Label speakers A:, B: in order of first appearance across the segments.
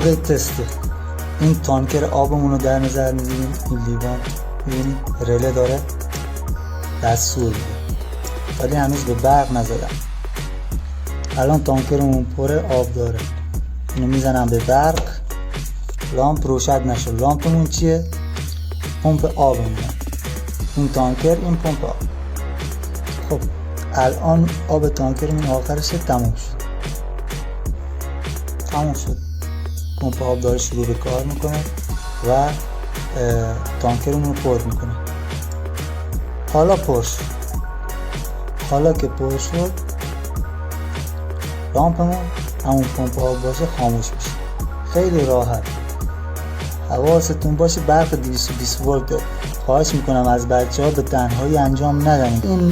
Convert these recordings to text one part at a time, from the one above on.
A: موقع تسته این تانکر آبمون رو در نظر میگیریم. این لیوان میبینید رله داره دستور میده، ولی هنوز به برق نزدم. الان تانکرمون پره آب داره، اینو میزنم به برق، لامپ روشن نشد. لامپمون چیه؟ پمپ آبمون. این تانکر، این پمپ آب. خب الان آب تانکرمون آخرش تموم شد. پمپ آب داره شروع به کار میکنه و تانکرمون رو پر میکنه. حالا که پر شد، لامپمون همون پمپ آب باشه خاموش میشه. خیلی راحت. حواستون باشه برق 220 ولت داره. خواهش میکنم از بچه‌ها به تنهایی انجام ندن. این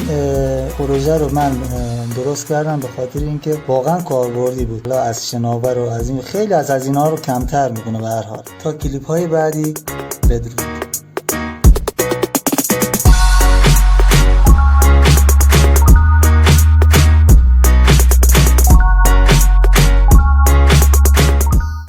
A: پروژه رو من درست کردم به خاطر اینکه واقعا کاربردی بود. از شناور و از این خیلی از اینا رو کمتر میکنه. به هر حال تا کلیپ های بعدی، بدرود.